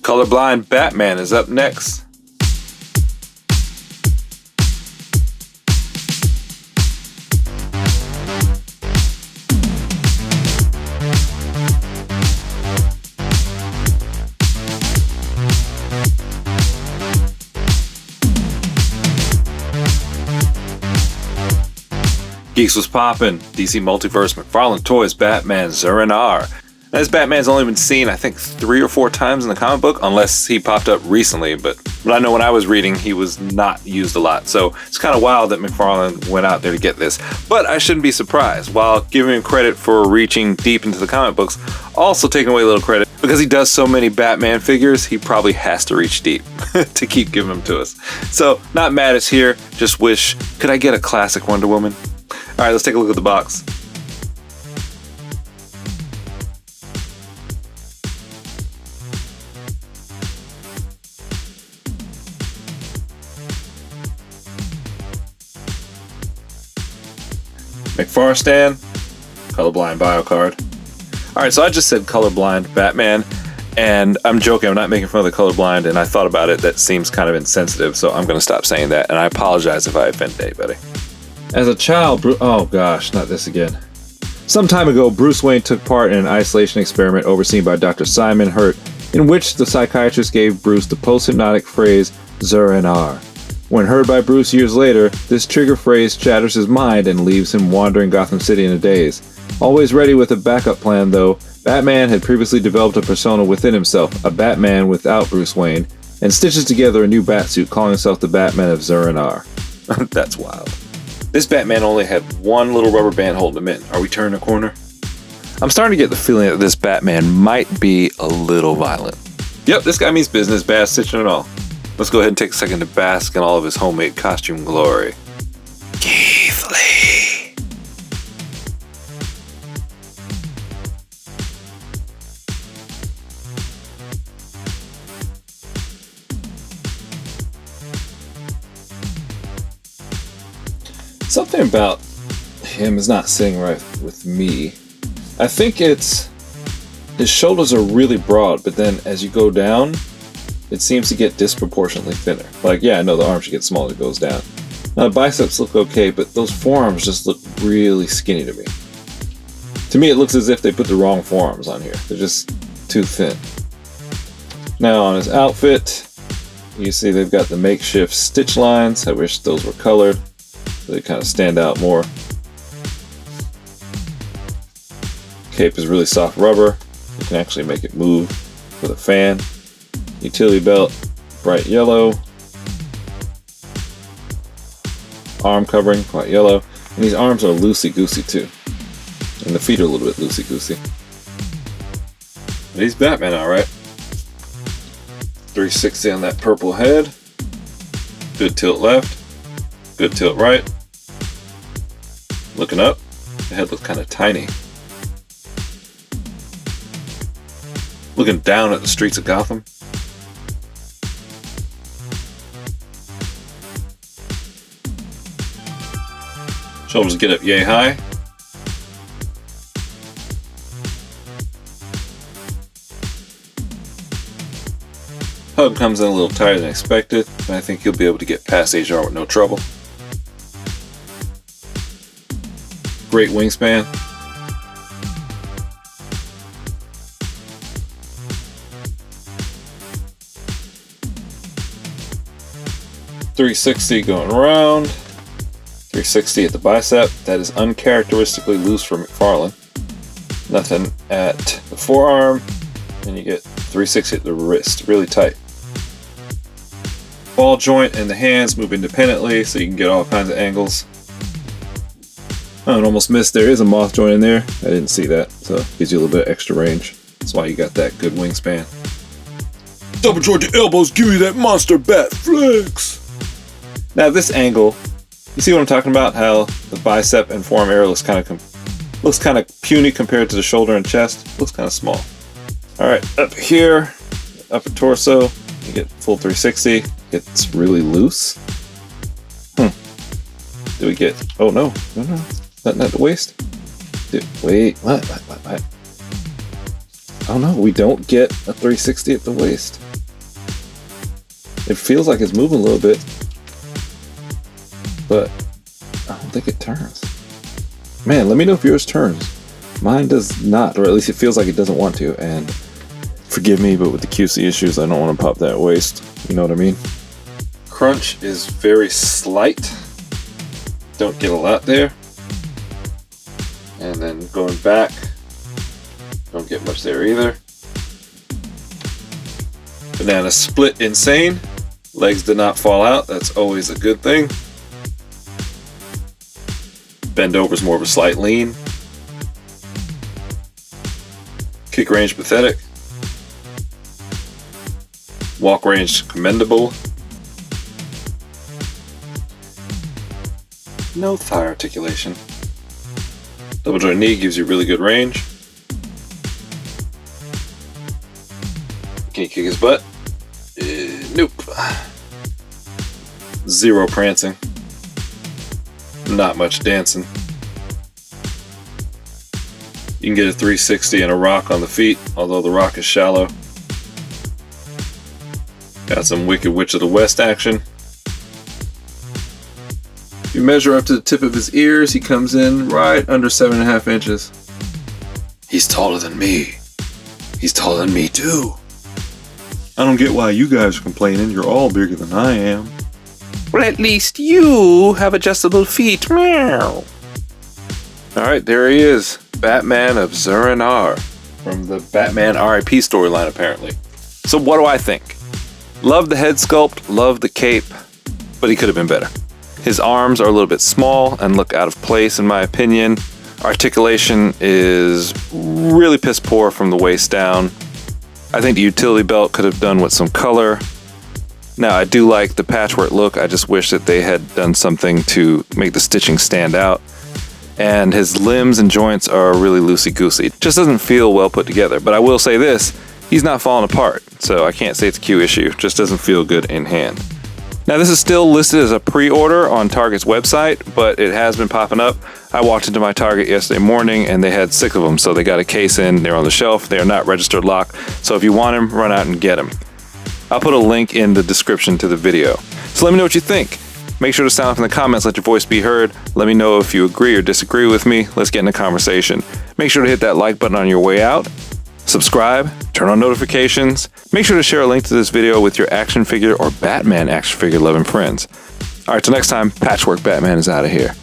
Colorblind Batman is up next. Geeks was poppin'. DC Multiverse, McFarlane Toys, Batman, Zur-en-arrh. This Batman's only been seen, I think, 3 or 4 times in the comic book, unless he popped up recently, but I know when I was reading, he was not used a lot, so it's kind of wild that McFarlane went out there to get this. But I shouldn't be surprised, while giving him credit for reaching deep into the comic books, also taking away a little credit, because he does so many Batman figures, he probably has to reach deep to keep giving them to us. So, not mad it's here, just wish, could I get a classic Wonder Woman? Alright, let's take a look at the box. McFarlane, colorblind bio card. Alright, so I just said colorblind Batman, and I'm joking, I'm not making fun of the colorblind, and I thought about it, that seems kind of insensitive, so I'm going to stop saying that, and I apologize if I offend anybody. As a child, oh gosh, not this again. Some time ago, Bruce Wayne took part in an isolation experiment overseen by Dr. Simon Hurt, in which the psychiatrist gave Bruce the post-hypnotic phrase, Zur-en-arrh. When heard by Bruce years later, this trigger phrase shatters his mind and leaves him wandering Gotham City in a daze. Always ready with a backup plan, though, Batman had previously developed a persona within himself, a Batman without Bruce Wayne, and stitches together a new batsuit calling himself the Batman of Zur-en-arrh. That's wild. This Batman only had one little rubber band holding him in. Are we turning a corner? I'm starting to get the feeling that this Batman might be a little violent. Yep, this guy means business, bad stitching and all. Let's go ahead and take a second to bask in all of his homemade costume glory. Keith Lee. Something about him is not sitting right with me. I think it's his shoulders are really broad, but then as you go down, it seems to get disproportionately thinner. Like, yeah, I know the arms should get smaller as it goes down. Now, the biceps look okay, but those forearms just look really skinny to me. To me, it looks as if they put the wrong forearms on here. They're just too thin. Now, on his outfit, you see they've got the makeshift stitch lines. I wish those were colored. They kind of stand out more. Cape is really soft rubber. You can actually make it move with a fan. Utility belt, bright yellow. Arm covering, quite yellow. And these arms are loosey-goosey too. And the feet are a little bit loosey-goosey. But he's Batman, alright. 360 on that purple head. Good tilt left. Good tilt right. Looking up, the head looks kind of tiny. Looking down at the streets of Gotham. Shoulders get up yay high. Hug comes in a little tighter than expected, but I think he'll be able to get past HR with no trouble. Great wingspan. .360 going around. 360 at the bicep. That is uncharacteristically loose for McFarlane. Nothing at the forearm. And you get 360 at the wrist. Really tight. Ball joint and the hands move independently so you can get all kinds of angles. Oh, and almost missed. There is a moth joint in there. I didn't see that, so it gives you a little bit of extra range. That's why you got that good wingspan. Double jointed elbows, give me that monster bat flex. Now this angle, you see what I'm talking about? How the bicep and forearm area looks kind of puny compared to the shoulder and chest. Looks kind of small. All right, up here, upper torso, you get full 360. It's really loose. Do we get? Oh no. Not the waist. Wait, what? Oh no, we don't get a 360 at the waist. It feels like it's moving a little bit, but I don't think it turns. Man, let me know if yours turns. Mine does not, or at least it feels like it doesn't want to, and forgive me, but with the QC issues, I don't want to pop that waste. You know what I mean? Crunch is very slight. Don't get a lot there. And then going back, don't get much there either. Banana split insane. Legs did not fall out. That's always a good thing. Bend over is more of a slight lean. Kick range pathetic. Walk range commendable. No thigh articulation. Double joint knee gives you really good range. Can you kick his butt? Nope. Zero prancing. Not much dancing. You can get a 360 and a rock on the feet, although the rock is shallow. Got some Wicked Witch of the West action. You measure up to the tip of his ears, he comes in right under 7.5 inches. He's taller than me. He's taller than me too. I don't get why you guys are complaining. You're all bigger than I am. Well, at least you have adjustable feet. Meow. Alright, there he is. Batman of Zur-en-arrh. From the Batman RIP storyline, apparently. So what do I think? Love the head sculpt, love the cape, but he could have been better. His arms are a little bit small and look out of place in my opinion. Articulation is really piss poor from the waist down. I think the utility belt could have done with some color. Now I do like the patchwork look, I just wish that they had done something to make the stitching stand out. And his limbs and joints are really loosey-goosey. It just doesn't feel well put together, but I will say this, he's not falling apart, so I can't say it's a Q issue, just doesn't feel good in hand. Now this is still listed as a pre-order on Target's website, but it has been popping up. I walked into my Target yesterday morning and they had 6 of them, so they got a case in, they're on the shelf, they are not registered locked, so if you want them, run out and get them. I'll put a link in the description to the video. So let me know what you think. Make sure to sound off in the comments, let your voice be heard. Let me know if you agree or disagree with me. Let's get in a conversation. Make sure to hit that like button on your way out. Subscribe, turn on notifications. Make sure to share a link to this video with your action figure or Batman action figure loving friends. Alright, till next time, Patchwork Batman is out of here.